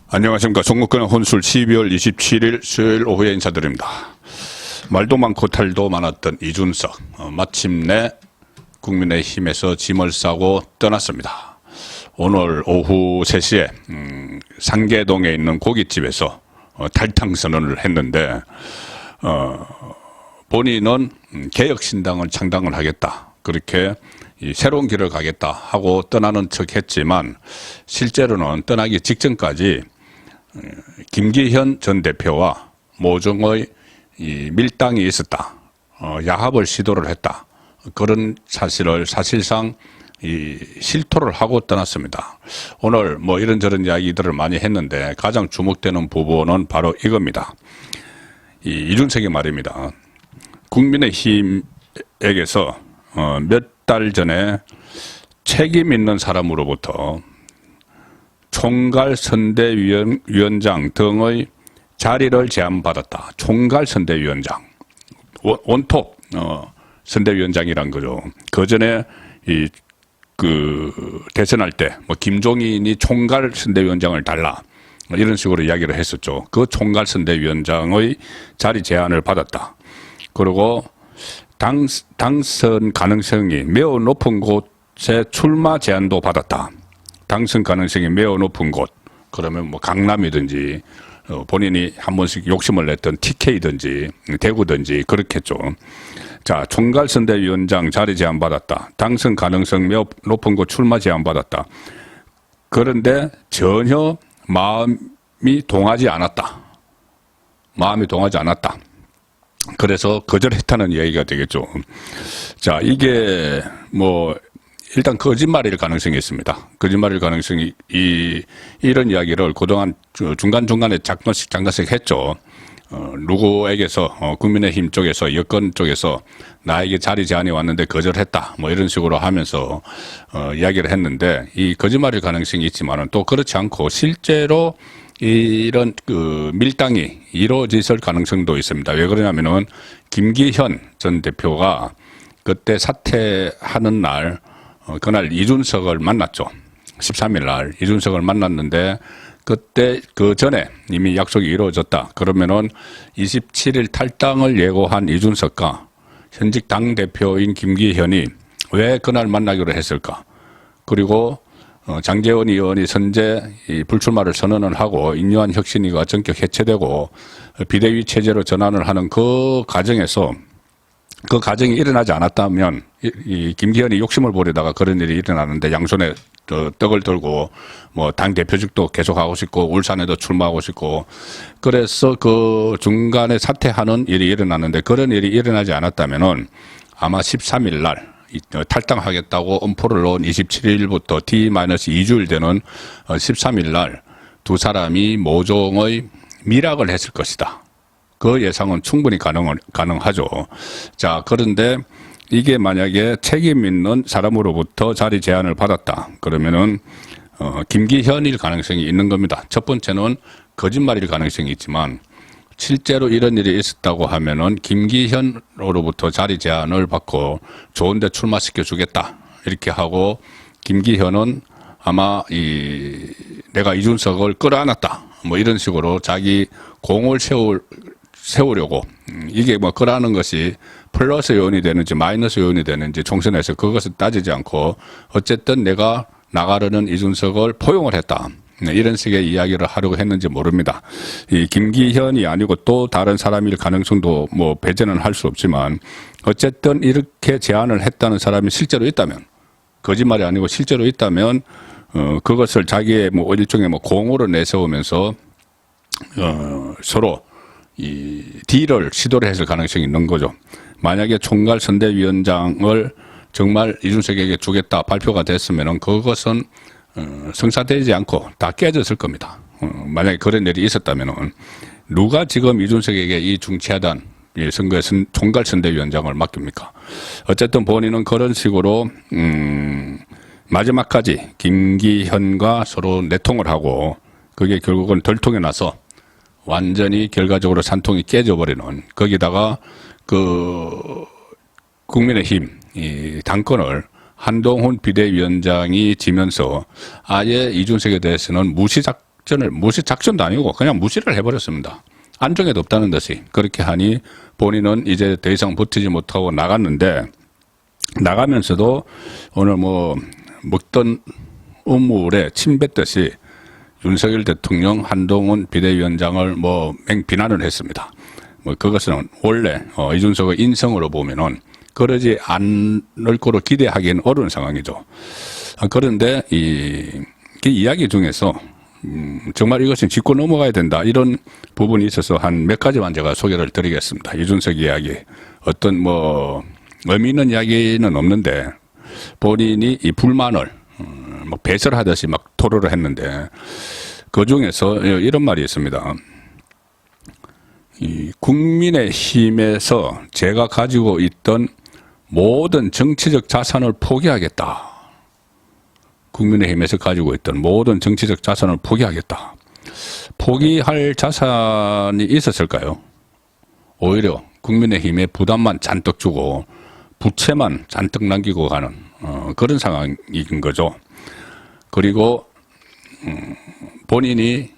안녕하십니까. 종국권 혼술 12월 27일 수요일 오후에 인사드립니다. 말도 많고 탈도 많았던 이준석 마침내 국민의힘에서 짐을 싸고 떠났습니다. 오늘 오후 3시에 상계동에 있는 고깃집에서 탈당 선언을 했는데 본인은 개혁신당을 창당을 하겠다, 그렇게 새로운 길을 가겠다 하고 떠나는 척 했지만 실제로는 떠나기 직전까지 김기현 전 대표와 모종의 밀당이 있었다, 야합을 시도를 했다, 그런 사실을 사실상 실토를 하고 떠났습니다. 오늘 뭐 이런저런 이야기들을 많이 했는데 가장 주목되는 부분은 바로 이겁니다. 이준석이 말입니다. 국민의힘에게서 몇 달 전에 책임 있는 사람으로부터 총괄선대위원장 등의 자리를 제안받았다. 총괄선대위원장, 원톱 선대위원장이란 거죠. 그 전에 대선할 때 김종인이 총괄선대위원장을 달라, 이런 식으로 이야기를 했었죠. 그 총괄선대위원장의 자리 제안을 받았다. 그리고 당선 가능성이 매우 높은 곳에 출마 제안도 받았다. 당선 가능성이 매우 높은 곳, 그러면 뭐 강남이든지 본인이 한 번씩 욕심을 냈던 TK든지 대구든지 그렇겠죠. 자, 총괄선대위원장 자리 제안 받았다. 당선 가능성 매우 높은 곳 출마 제안 받았다. 그런데 전혀 마음이 동하지 않았다. 그래서 거절했다는 얘기가 되겠죠. 자, 이게 뭐 일단 거짓말일 가능성이 있습니다. 거짓말일 가능성이 이런 이야기를 그동안 중간중간에 잠깐씩 했죠. 누구에게서 국민의힘 쪽에서 여권 쪽에서 나에게 자리 제안이 왔는데 거절했다, 뭐 이런 식으로 하면서 이야기를 했는데 이 거짓말일 가능성이 있지만은 또 그렇지 않고 실제로 이런 밀당이 이루어질 가능성도 있습니다. 왜 그러냐면은 김기현 전 대표가 그때 사퇴하는 날, 그날 이준석을 만났죠. 13일 날 이준석을 만났는데 그때 그 전에 이미 약속이 이루어졌다. 그러면은 27일 탈당을 예고한 이준석과 현직 당대표인 김기현이 왜 그날 만나기로 했을까? 그리고 장제원 의원이 선제 불출마를 선언을 하고 인요한 혁신위가 전격 해체되고 비대위 체제로 전환을 하는 그 과정에서 그 과정이 일어나지 않았다면 이 김기현이 욕심을 부리다가 그런 일이 일어나는데 양손에 떡을 들고 뭐 당 대표직도 계속하고 싶고 울산에도 출마하고 싶고 그래서 그 중간에 사퇴하는 일이 일어났는데 그런 일이 일어나지 않았다면은 아마 13일 날 탈당하겠다고 엄포를 놓은 27일부터 D-2주일 되는 13일 날 두 사람이 모종의 밀락을 했을 것이다. 그 예상은 충분히 가능하죠. 자, 그런데 이게 만약에 책임 있는 사람으로부터 자리 제안을 받았다. 그러면은 김기현일 가능성이 있는 겁니다. 첫 번째는 거짓말일 가능성이 있지만 실제로 이런 일이 있었다고 하면은 김기현으로부터 자리 제안을 받고 좋은데 출마시켜 주겠다, 이렇게 하고 김기현은 아마 내가 이준석을 끌어안았다, 뭐 이런 식으로 자기 공을 세우려고 이게 뭐 끌어안는 것이 플러스 요인이 되는지 마이너스 요인이 되는지 총선에서 그것을 따지지 않고 어쨌든 내가 나가려는 이준석을 포용을 했다, 이런 식의 이야기를 하려고 했는지 모릅니다. 이 김기현이 아니고 또 다른 사람일 가능성도 뭐 배제는 할 수 없지만 어쨌든 이렇게 제안을 했다는 사람이 실제로 있다면, 거짓말이 아니고 실제로 있다면 그것을 자기의 뭐 일종의 뭐 공으로 내세우면서 서로 이 딜을 시도를 했을 가능성이 있는 거죠. 만약에 총괄선대위원장을 정말 이준석에게 주겠다 발표가 됐으면은 그것은 성사되지 않고 다 깨졌을 겁니다. 만약에 그런 일이 있었다면은 누가 지금 이준석에게 이 중차단 선거의 총괄선대위원장을 맡깁니까? 어쨌든 본인은 그런 식으로 마지막까지 김기현과 서로 내통을 하고 그게 결국은 덜통이 나서 완전히 결과적으로 산통이 깨져버리는, 거기다가 국민의힘 당권을 한동훈 비대위원장이 지면서 아예 이준석에 대해서는 무시 무시 작전도 아니고 그냥 무시를 해버렸습니다. 안정에도 없다는 듯이 그렇게 하니 본인은 이제 더 이상 버티지 못하고 나갔는데, 나가면서도 오늘 뭐 먹던 우물에 침 뱉듯이 윤석열 대통령, 한동훈 비대위원장을 뭐 맹비난을 했습니다. 뭐 그것은 원래 이준석의 인성으로 보면은 그러지 않을 거로 기대하기는 어려운 상황이죠. 그런데 이 이야기 중에서 정말 이것은 짚고 넘어가야 된다, 이런 부분이 있어서 한 몇 가지만 제가 소개를 드리겠습니다. 이준석 이야기, 어떤 뭐 의미 있는 이야기는 없는데 본인이 이 불만을 막 배설하듯이 막 토로를 했는데, 그 중에서 이런 말이 있습니다. 이 국민의힘에서 제가 가지고 있던 모든 정치적 자산을 포기하겠다. 국민의힘에서 가지고 있던 모든 정치적 자산을 포기하겠다. 포기할 자산이 있었을까요? 오히려 국민의힘에 부담만 잔뜩 주고 부채만 잔뜩 남기고 가는 그런 상황인 거죠. 그리고 본인이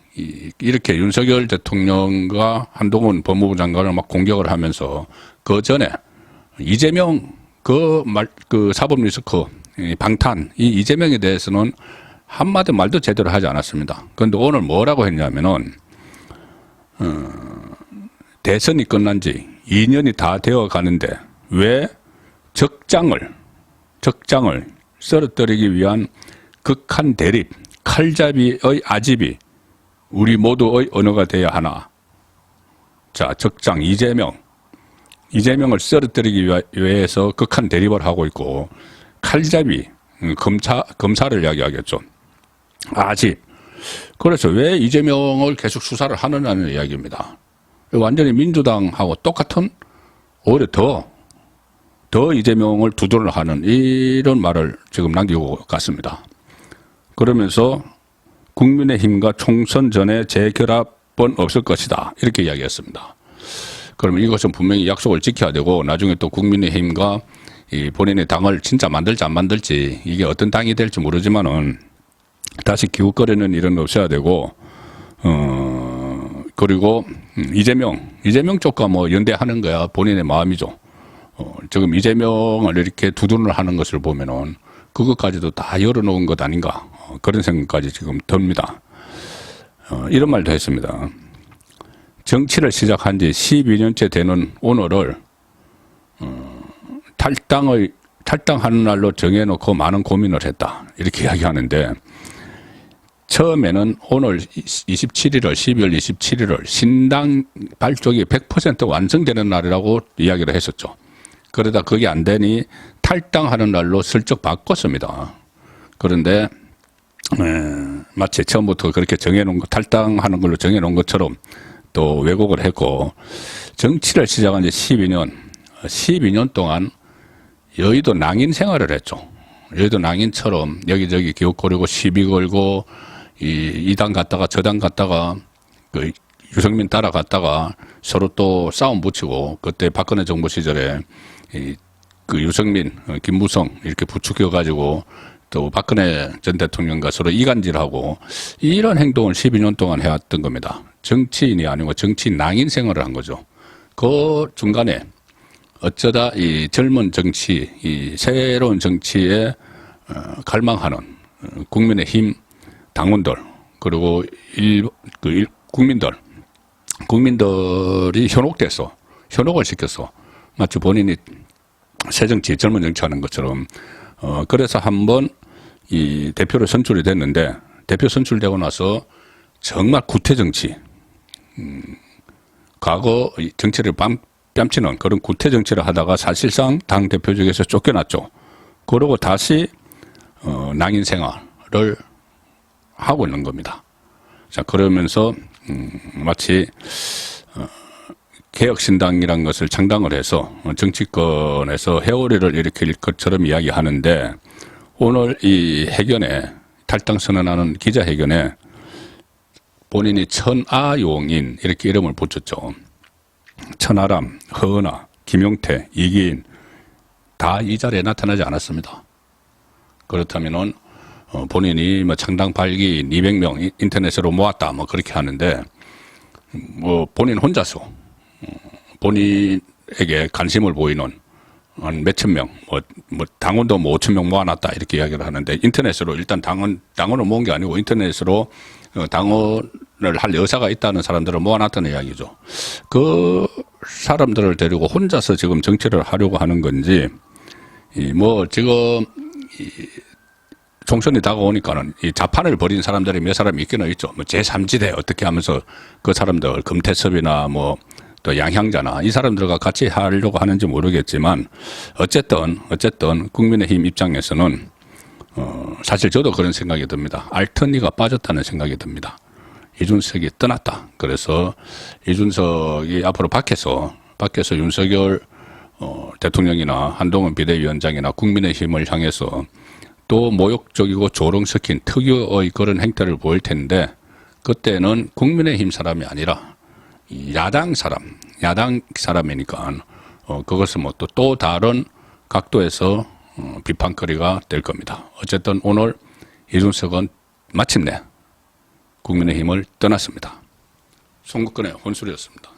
이렇게 윤석열 대통령과 한동훈 법무부 장관을 막 공격을 하면서 그 전에 이재명 그 사법 리스크 방탄, 이 이재명에 대해서는 한마디 말도 제대로 하지 않았습니다. 그런데 오늘 뭐라고 했냐면은 대선이 끝난 지 2년이 다 되어 가는데 왜 적장을 쓰러뜨리기 위한 극한 대립, 칼잡이의 아집이 우리 모두의 언어가 되어야 하나. 자, 적장 이재명을 쓰러뜨리기 위해서 극한 대립을 하고 있고, 칼잡이, 검사를 이야기하겠죠. 아집. 그래서 왜 이재명을 계속 수사를 하느냐는 이야기입니다. 완전히 민주당하고 똑같은, 오히려 더 이재명을 두둔을 하는 이런 말을 지금 남기고 갔습니다. 그러면서 국민의힘과 총선 전에 재결합은 없을 것이다, 이렇게 이야기했습니다. 그러면 이것은 분명히 약속을 지켜야 되고, 나중에 또 국민의힘과 이 본인의 당을 진짜 만들지 안 만들지, 이게 어떤 당이 될지 모르지만은 다시 기웃거리는 일은 없어야 되고, 그리고 이재명 쪽과 뭐 연대하는 거야 본인의 마음이죠. 지금 이재명을 이렇게 두둔을 하는 것을 보면은 그것까지도 다 열어놓은 것 아닌가, 그런 생각까지 지금 듭니다. 이런 말도 했습니다. 정치를 시작한 지 12년째 되는 오늘을 탈당하는 날로 정해놓고 많은 고민을 했다, 이렇게 이야기하는데, 처음에는 오늘 12월 27일을 신당 발족이 100% 완성되는 날이라고 이야기를 했었죠. 그러다 그게 안 되니 탈당하는 날로 슬쩍 바꿨습니다. 그런데 마치 처음부터 그렇게 정해놓은 거, 탈당하는 걸로 정해놓은 것처럼 또 왜곡을 했고, 정치를 시작한 지 12년 동안 여의도 낭인 생활을 했죠. 여의도 낭인처럼 여기저기 기웃거리고 시비 걸고, 이 당 갔다가 저 당 갔다가 그 유승민 따라갔다가 서로 또 싸움 붙이고, 그때 박근혜 정부 시절에 그 유승민, 김무성 이렇게 부추겨가지고 또 박근혜 전 대통령과 서로 이간질하고, 이런 행동을 12년 동안 해왔던 겁니다. 정치인이 아니고 정치 낭인 생활을 한 거죠. 그 중간에 어쩌다 이 젊은 정치, 이 새로운 정치에 갈망하는 국민의힘 당원들, 그리고 국민들이 현혹을 시켰어. 마치 본인이 새 정치, 젊은 정치 하는 것처럼. 그래서 한번 이 대표로 선출이 됐는데, 대표 선출되고 나서 정말 구태 정치, 과거 정치를 뺨치는 그런 구태 정치를 하다가 사실상 당 대표직에서 쫓겨났죠. 그러고 다시 낭인 생활을 하고 있는 겁니다. 자, 그러면서 마치 개혁신당이라는 것을 창당을 해서 정치권에서 회오리를 일으킬 것처럼 이야기하는데, 오늘 이 회견에, 탈당 선언하는 기자회견에 본인이 천아용인 이렇게 이름을 붙였죠. 천하람, 허은하, 김용태, 이기인 다 이 자리에 나타나지 않았습니다. 그렇다면은 본인이 뭐 창당 8기 200명 인터넷으로 모았다 뭐 그렇게 하는데 뭐 본인 혼자서 본인에게 관심을 보이는 한 몇천 명, 뭐 당원도 뭐 5천 명 모아놨다 이렇게 이야기를 하는데 인터넷으로 일단 당원을 모은 게 아니고 인터넷으로 당원을 할 여사가 있다는 사람들을 모아놨다는 이야기죠. 그 사람들을 데리고 혼자서 지금 정치를 하려고 하는 건지 뭐 지금 총선이 다가오니까는 이 자판을 벌인 사람들이 몇 사람이 있기는 있죠. 뭐 제3지대 어떻게 하면서 그 사람들 금태섭이나 뭐 또 양향자나 이 사람들과 같이 하려고 하는지 모르겠지만 어쨌든 국민의힘 입장에서는 사실 저도 그런 생각이 듭니다. 알턴니가 빠졌다는 생각이 듭니다. 이준석이 떠났다. 그래서 이준석이 앞으로 밖에서 윤석열 대통령이나 한동훈 비대위원장이나 국민의힘을 향해서 또 모욕적이고 조롱 섞인 특유의 그런 행태를 보일 텐데 그때는 국민의힘 사람이 아니라 야당 사람이니까 그것은 뭐 또 다른 각도에서 비판거리가 될 겁니다. 어쨌든 오늘 이준석은 마침내 국민의힘을 떠났습니다. 송국근의 혼술이었습니다.